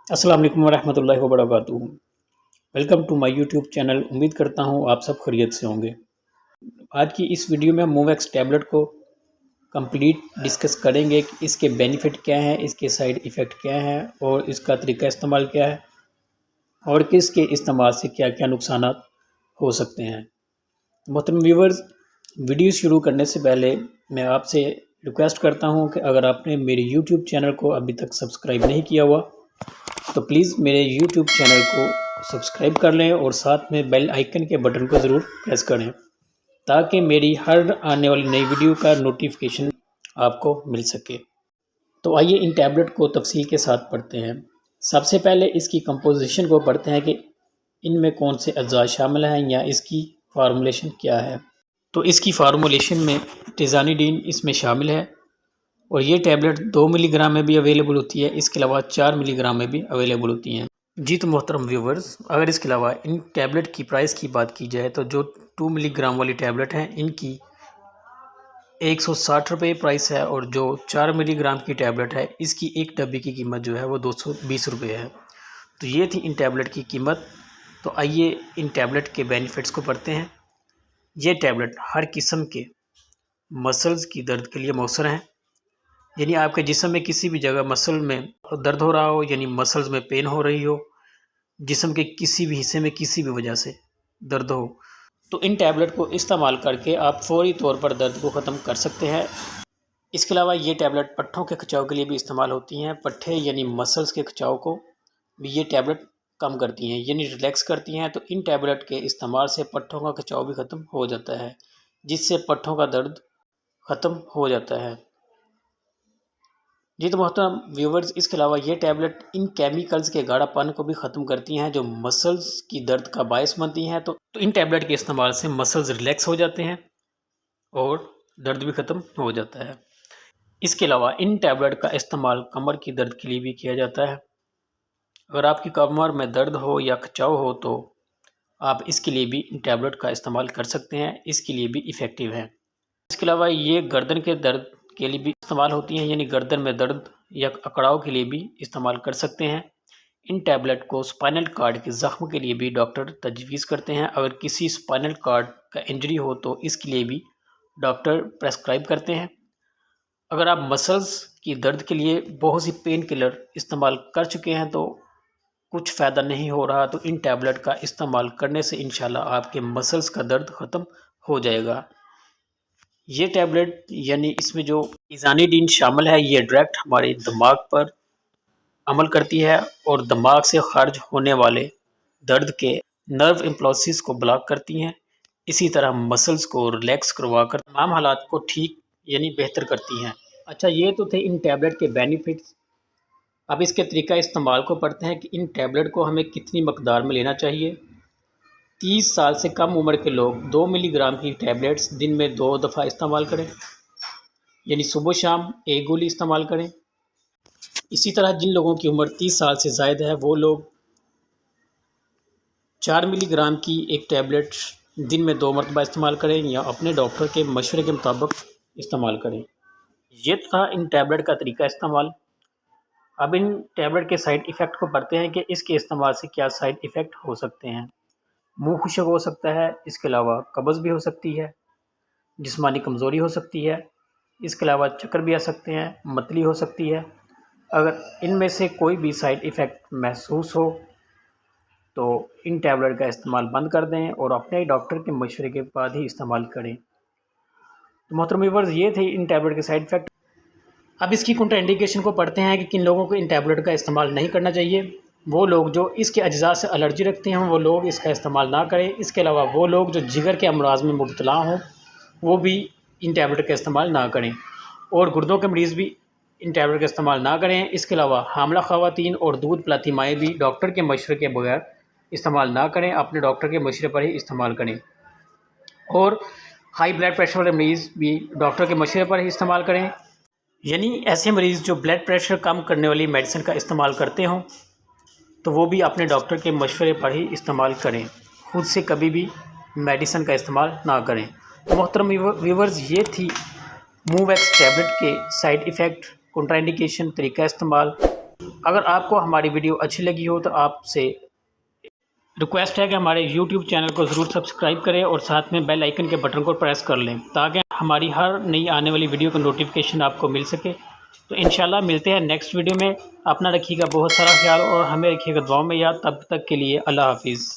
अस्सलाम वालेकुम वरहमतुल्लाहि वबरकातुहू। Welcome to my YouTube channel. उम्मीद करता हूँ आप सब खैरियत से होंगे। आज की इस वीडियो में मूवएक्स टैबलेट को कंप्लीट डिस्कस करेंगे कि इसके बेनिफिट क्या हैं, इसके साइड इफ़ेक्ट क्या हैं और इसका तरीका इस्तेमाल क्या है और किसके इस्तेमाल से क्या क्या नुकसानात हो सकते हैं। मोहतरम व्यूवर्स, वीडियो शुरू करने से पहले मैं आपसे रिक्वेस्ट करता हूँ कि अगर आपने मेरे यूट्यूब चैनल को अभी तक सब्सक्राइब नहीं किया हुआ तो प्लीज़ मेरे यूट्यूब चैनल को सब्सक्राइब कर लें और साथ में बेल आइकन के बटन को ज़रूर प्रेस करें ताकि मेरी हर आने वाली नई वीडियो का नोटिफिकेशन आपको मिल सके। तो आइए इन टैबलेट को तफसील के साथ पढ़ते हैं। सबसे पहले इसकी कंपोजिशन को पढ़ते हैं कि इनमें कौन से अज्जा शामिल हैं या इसकी फार्मूलेशन क्या है। तो इसकी फार्मूलेशन में टिज़ानिडीन इसमें शामिल है और ये टैबलेट 2 मिलीग्राम में भी अवेलेबल होती है, इसके अलावा 4 मिलीग्राम में भी अवेलेबल होती हैं। जी तो मोहतरम व्यूवर्स, अगर इसके अलावा इन टैबलेट की प्राइस की बात की जाए तो जो 2 मिलीग्राम वाली टैबलेट हैं इनकी 160 रुपये प्राइस है और जो 4 मिलीग्राम की टैबलेट है इसकी एक डब्बी की कीमत जो है वो 220 रुपये है। तो ये थी इन टैबलेट की कीमत। तो आइए इन टैबलेट के बेनिफिट्स को पढ़ते हैं। ये टैबलेट हर किस्म के मसल्स की दर्द के लिए मौसर हैं, यानी आपके जिस्म में किसी भी जगह मसल में दर्द हो रहा हो, यानी मसल्स में पेन हो रही हो, जिस्म के किसी भी हिस्से में किसी भी वजह से दर्द हो, तो इन टैबलेट को इस्तेमाल करके आप फौरी तौर पर दर्द को ख़त्म कर सकते हैं। इसके अलावा ये टैबलेट पट्ठों के खिंचाव के लिए भी इस्तेमाल होती हैं। पट्ठे यानी मसल्स के खिंचाव को भी ये टैबलेट कम करती हैं, यानी रिलैक्स करती हैं। तो इन टैबलेट के इस्तेमाल से पट्ठों का खिंचाव भी ख़त्म हो जाता है, जिससे पट्ठों का दर्द ख़त्म हो जाता है। जी तो मोहतरम व्यूवर्स, इसके अलावा ये टैबलेट इन केमिकल्स के गाढ़ापन को भी ख़त्म करती हैं जो मसल्स की दर्द का बायस बनती हैं। तो इन टैबलेट के इस्तेमाल से मसल्स रिलैक्स हो जाते हैं और दर्द भी ख़त्म हो जाता है। इसके अलावा इन टैबलेट का इस्तेमाल कमर की दर्द के लिए भी किया जाता है। अगर आपकी कमर में दर्द हो या खिंचाव हो तो आप इसके लिए भी इन टैबलेट का इस्तेमाल कर सकते हैं, इसके लिए भी इफ़ेक्टिव है। इसके अलावा ये गर्दन के दर्द के लिए भी इस्तेमाल होती हैं, यानी गर्दन में दर्द या अकड़ाव के लिए भी इस्तेमाल कर सकते हैं। इन टैबलेट को स्पाइनल कार्ड के ज़ख्म के लिए भी डॉक्टर तजवीज़ करते हैं। अगर किसी स्पाइनल कार्ड का इंजरी हो तो इसके लिए भी डॉक्टर प्रेस्क्राइब करते हैं। अगर आप मसल्स की दर्द के लिए बहुत सी पेन किलर इस्तेमाल कर चुके हैं तो कुछ फ़ायदा नहीं हो रहा, तो इन टैबलेट का इस्तेमाल करने से इंशाल्लाह आपके मसल्स का दर्द ख़त्म हो जाएगा। ये टैबलेट यानी इसमें जो टिज़ानिडीन शामिल है ये डायरेक्ट हमारे दिमाग पर अमल करती है और दिमाग से खारिज होने वाले दर्द के नर्व इम्पल्सिस को ब्लॉक करती हैं। इसी तरह मसल्स को रिलैक्स करवा कर तमाम हालात को ठीक यानी बेहतर करती हैं। अच्छा, ये तो थे इन टैबलेट के बेनिफिट्स। अब इसके तरीका इस्तेमाल को पढ़ते हैं कि इन टैबलेट को हमें कितनी मकदार में लेना चाहिए। 30 साल से कम उम्र के लोग 2 मिलीग्राम की टैबलेट्स दिन में 2 दफ़ा इस्तेमाल करें, यानी सुबह शाम एक गोली इस्तेमाल करें। इसी तरह जिन लोगों की उम्र 30 साल से ज़ायद है वो लोग 4 मिलीग्राम की एक टैबलेट दिन में 2 मरतबा इस्तेमाल करें या अपने डॉक्टर के मशवरे के मुताबिक इस्तेमाल करें। ये था इन टैबलेट का तरीका इस्तेमाल। अब इन टैबलेट के साइड इफ़ेक्ट को पढ़ते हैं कि इसके इस्तेमाल से क्या साइड इफ़ेक्ट हो सकते हैं। मुंह खुश्क हो सकता है, इसके अलावा कब्ज़ भी हो सकती है, जिस्मानी कमज़ोरी हो सकती है, इसके अलावा चक्कर भी आ सकते हैं, मतली हो सकती है। अगर इनमें से कोई भी साइड इफ़ेक्ट महसूस हो तो इन टैबलेट का इस्तेमाल बंद कर दें और अपने डॉक्टर के मशवरे के बाद ही इस्तेमाल करें। तो मोहतरम व्यूअर्स, ये थे इन टैबलेट के साइड इफ़ेक्ट। अब इसकी काउंटर इंडिकेशन को पढ़ते हैं कि किन लोगों को इन टैबलेट का इस्तेमाल नहीं करना चाहिए। वो लोग जो इसके अज्जा से एलर्जी रखते हैं वो लोग इसका इस्तेमाल ना करें। इसके अलावा वो लोग जो जिगर के अमराज में मुब्तला हों वो भी इन टैबलेट का इस्तेमाल ना करें और गुर्दों के मरीज़ भी इन टैबलेट का इस्तेमाल ना करें। इसके अलावा हामला ख़वातीन और दूध पिलाती माएँ भी डॉक्टर के मशवरे के बगैर इस्तेमाल ना करें, अपने डॉक्टर के मशवरे पर ही इस्तेमाल करें। और हाई ब्लड प्रेशर वाले मरीज़ भी डॉक्टर के मशवरे पर ही इस्तेमाल करें, यानी ऐसे मरीज़ जो ब्लड प्रेशर कम करने वाली मेडिसिन का इस्तेमाल करते हों तो वो भी अपने डॉक्टर के मशवरे पर ही इस्तेमाल करें, खुद से कभी भी मेडिसिन का इस्तेमाल ना करें। तो मोहतरम व्यूवर्स, ये थी मूवएक्स टैबलेट के साइड इफ़ेक्ट, कंट्राइंडिकेशन, तरीका इस्तेमाल اگر آپ کو ہماری ویڈیو اچھی لگی ہو تو آپ سے ریکویسٹ ہے کہ ہمارے یوٹیوب چینل کو ضرور سبسکرائب کریں اور ساتھ میں بیل آئیکن کے بٹن کو پریس کر لیں تاکہ ہماری ہر نئی آنے والی ویڈیو کا نوٹیفیکیشن آپ کو مل سکے۔ تو انشاءاللہ ملتے ہیں نیکسٹ ویڈیو میں۔ اپنا رکھیے گا بہت سارا خیال اور ہمیں رکھیے گا دعاؤں میں یاد۔ تب تک کے لیے اللہ حافظ۔